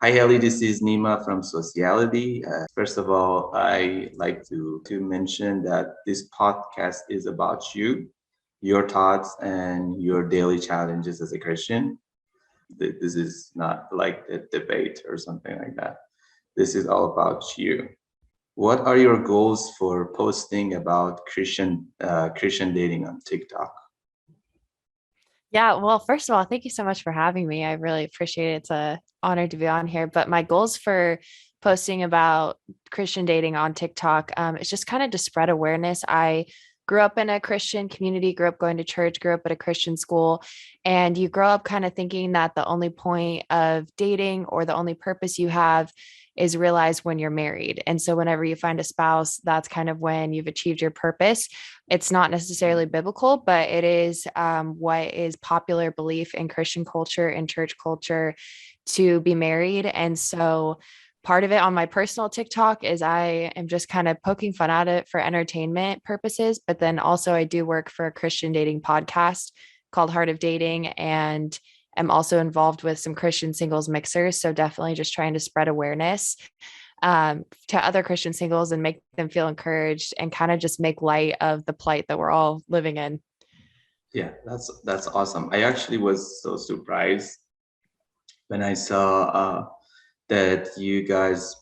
Hi, Hailey. This is Nima from Sociality. First of all, I like to mention that this podcast is about you, your thoughts, and your daily challenges as a Christian. This is not like a debate or something like that. This is all about you. What are your goals for posting about Christian dating on TikTok? Yeah, well, first of all, thank you so much for having me. I really appreciate it. It's a honor to be on here. But my goals for posting about Christian dating on TikTok is just kind of to spread awareness. I grew up in a Christian community, grew up going to church, grew up at a Christian school, and you grow up kind of thinking that the only point of dating or the only purpose you have is realized when you're married. And so whenever you find a spouse, that's kind of when you've achieved your purpose. It's not necessarily biblical, but it is what is popular belief in Christian culture and church culture to be married. And so part of it on my personal TikTok is I am just kind of poking fun at it for entertainment purposes. But then also I do work for a Christian dating podcast called Heart of Dating, and am also involved with some Christian singles mixers. So definitely just trying to spread awareness to other Christian singles and make them feel encouraged and kind of just make light of the plight that we're all living in. Yeah, that's awesome. I actually was so surprised when I saw that you guys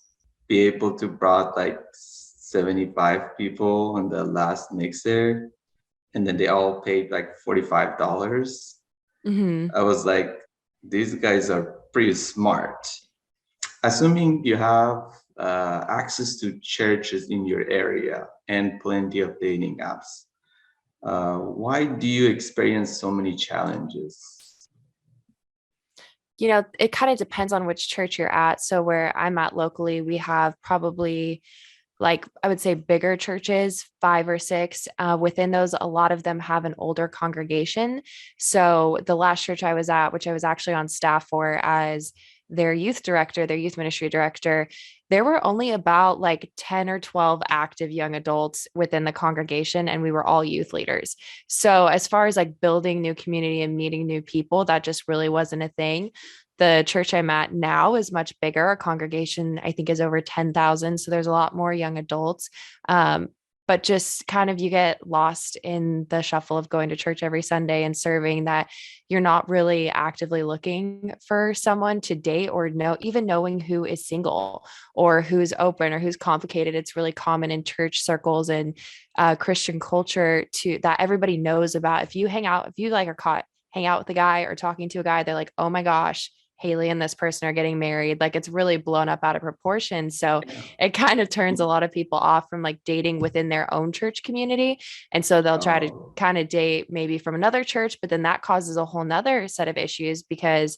be able to brought like 75 people on the last mixer, and then they all paid like $45. Mhm. I was like, these guys are pretty smart. Assuming you have access to churches in your area and plenty of dating apps, why do you experience so many challenges? It kind of depends on which church you're at. So where I'm at locally, we have probably like I would say bigger churches, five or six. Within those, a lot of them have an older congregation. So the last church I was at, which I was actually on staff for as their youth director, their youth ministry director, there were only about like 10 or 12 active young adults within the congregation, and we were all youth leaders. So, as far as like building new community and meeting new people, that just really wasn't a thing. The church I'm at now is much bigger. Our congregation, I think, is over 10,000. So there's a lot more young adults. But just kind of you get lost in the shuffle of going to church every Sunday and serving that you're not really actively looking for someone to date or know, even knowing who is single or who's open or who's complicated. It's really common in church circles and Christian culture to that everybody knows about. If you hang out, if you like are caught hang out with a guy or talking to a guy, they're like, oh my gosh, Hailey and this person are getting married. Like it's really blown up out of proportion. So Yeah. it kind of turns a lot of people off from like dating within their own church community. And so they'll try to Oh, kind of date maybe from another church, but then that causes a whole nother set of issues because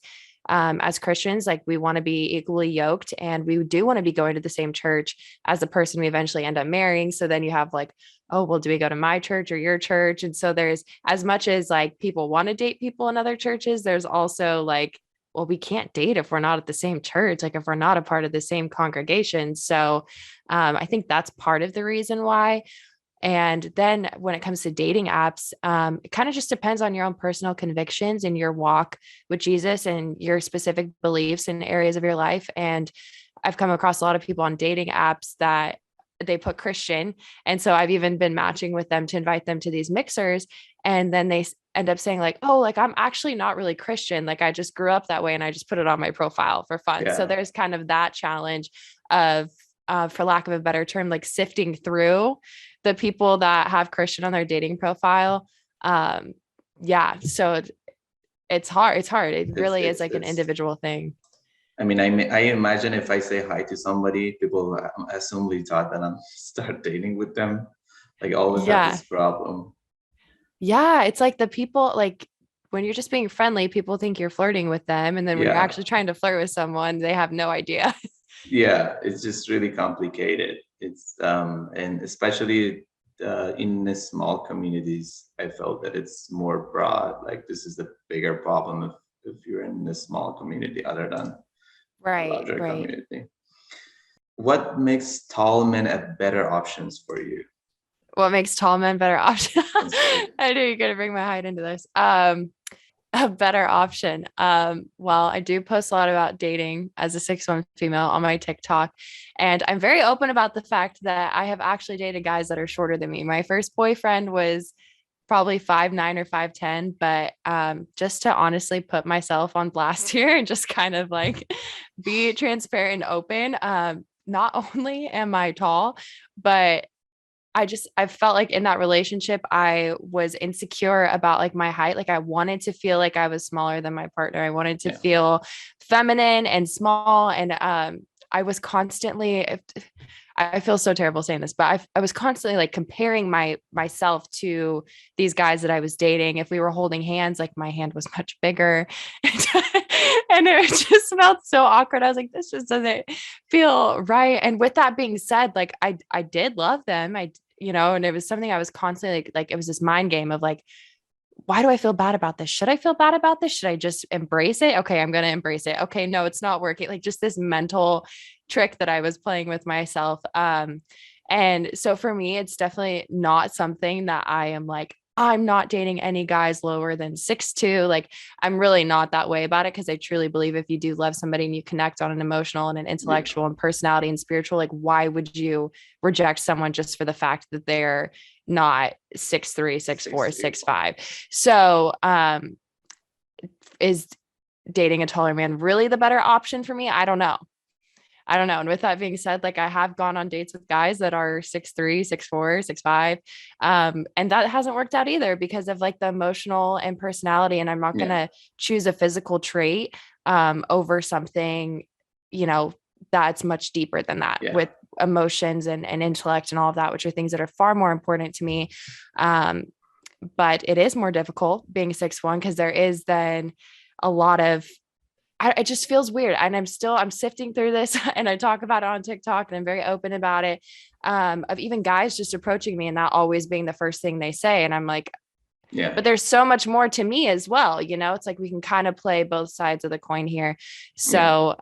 as Christians, like we want to be equally yoked and we do want to be going to the same church as the person we eventually end up marrying. So then you have like, oh, well, do we go to my church or your church? And so there's as much as like people want to date people in other churches, there's also like, well, we can't date if we're not at the same church, like if we're not a part of the same congregation. So I think that's part of the reason why. And then when it comes to dating apps, it kind of just depends on your own personal convictions and your walk with Jesus and your specific beliefs in areas of your life. And I've come across a lot of people on dating apps that they put Christian. And so I've even been matching with them to invite them to these mixers. And then they end up saying, like, oh, like I'm actually not really Christian. Like I just grew up that way and I just put it on my profile for fun. So yeah. there's kind of that challenge of, for lack of a better term, like sifting through the people that have Christian on their dating profile. Um, yeah. So it's hard. It's hard. It It's really is it's like an it's. individual thing. I mean, I imagine if I say hi to somebody, people assumably thought that I'm start dating with them. Like always have Yeah. this problem. Yeah, it's like the people like when you're just being friendly, people think you're flirting with them. And then when you're Yeah, actually trying to flirt with someone, they have no idea. yeah. It's just really complicated. It's and especially in the small communities, I felt that it's more broad. Like this is the bigger problem if you're in a small community other than a Right, larger right. community. What makes tall men a better options for you? What makes tall men better options? That's right. I knew you're gonna bring my height into this. A better option. Well, I do post a lot about dating as a 6'1" female on my TikTok, and I'm very open about the fact that I have actually dated guys that are shorter than me. My first boyfriend was probably 5'9" or 5'10", but just to honestly put myself on blast here and just kind of like be transparent and open. Not only am I tall, but I felt like in that relationship, I was insecure about like my height. Like I wanted to feel like I was smaller than my partner. I wanted to Yeah. feel feminine and small. And I was constantly, I feel so terrible saying this, but I was constantly like comparing myself to these guys that I was dating. If we were holding hands, like my hand was much bigger. And it just felt so awkward. I was like, this just doesn't feel right. And with that being said, like I did love them. And it was something I was constantly like it was this mind game of like, why do I feel bad about this? Should I feel bad about this? Should I just embrace it? Okay, I'm going to embrace it. Okay, no, it's not working. Like just this mental trick that I was playing with myself. And so for me, it's definitely not something that I am like, I'm not dating any guys lower than 6'2". Like I'm really not that way about it because I truly believe if you do love somebody and you connect on an emotional and an Yeah. intellectual and personality and spiritual, like why would you reject someone just for the fact that they're not 6'3", 6'4", 6'3". 6'5"? So is dating a taller man really the better option for me? I don't know. I don't know. And with that being said, like I have gone on dates with guys that are 6'3", 6'4", 6'5". And that hasn't worked out either because of like the emotional and personality. And I'm not going Yeah. to choose a physical trait over something, you know, that's much deeper than that Yeah. with emotions and intellect and all of that, which are things that are far more important to me. But it is more difficult being 6'1" because there is then a lot of it just feels weird. And I'm sifting through this and I talk about it on TikTok and I'm very open about it. Of even guys just approaching me and that always being the first thing they say. And I'm like, Yeah. but there's so much more to me as well. It's like we can kind of play both sides of the coin here. Yeah. So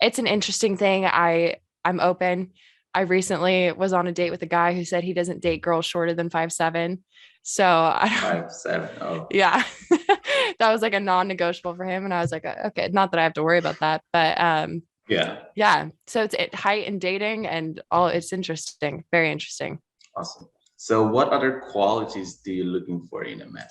it's an interesting thing. I'm open. I recently was on a date with a guy who said he doesn't date girls shorter than 5'7". So I don't, 5'7". Oh. yeah, that was like a non-negotiable for him. And I was like, okay, not that I have to worry about that, but Yeah. yeah. So it's height and dating and all. It's interesting, very interesting. Awesome. So, what other qualities do you looking for in a man?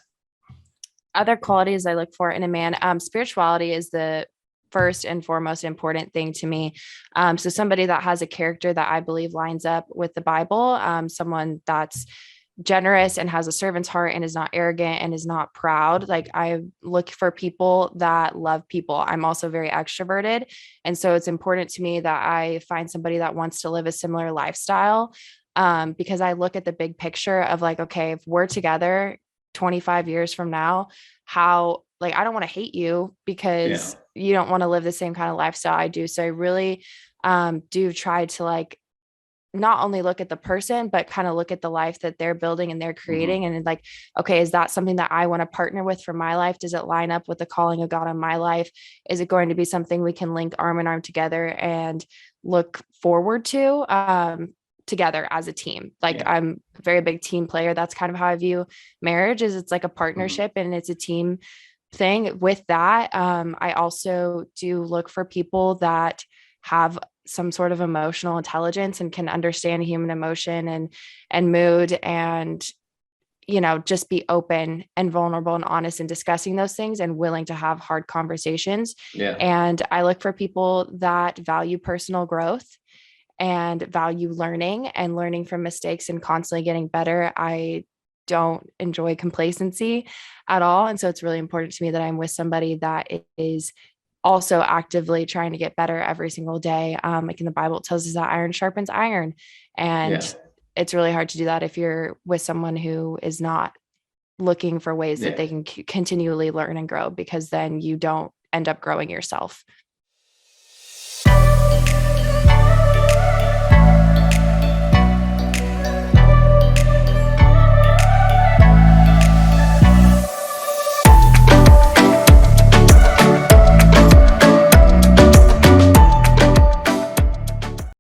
Other qualities I look for in a man, spirituality is the first and foremost important thing to me. So somebody that has a character that I believe lines up with the Bible, someone that's generous and has a servant's heart and is not arrogant and is not proud. Like I look for people that love people. I'm also very extroverted. And so it's important to me that I find somebody that wants to live a similar lifestyle. Because I look at the big picture of like, okay, if we're together 25 years from now, how like I don't want to hate you Yeah. because you don't want to live the same kind of lifestyle I do. So I really do try to like not only look at the person, but kind of look at the life that they're building and they're Hmm. creating. And like, okay, is that something that I want to partner with for my life? Does it line up with the calling of God on my life? Is it going to be something we can link arm in arm together and look forward to together as a team? Like Yeah. I'm a very big team player. That's kind of how I view marriage is it's like a Hmm. partnership and it's a team thing. With that, I also do look for people that have some sort of emotional intelligence and can understand human emotion and mood and just be open and vulnerable and honest in discussing those things and willing to have hard conversations. Yeah. And I look for people that value personal growth and value learning and learning from mistakes and constantly getting better. I don't enjoy complacency at all. And so it's really important to me that I'm with somebody that is also actively trying to get better every single day. Like in the Bible, it tells us that iron sharpens iron. And Yeah. it's really hard to do that if you're with someone who is not looking for ways that Yeah. they can continually learn and grow, because then you don't end up growing yourself.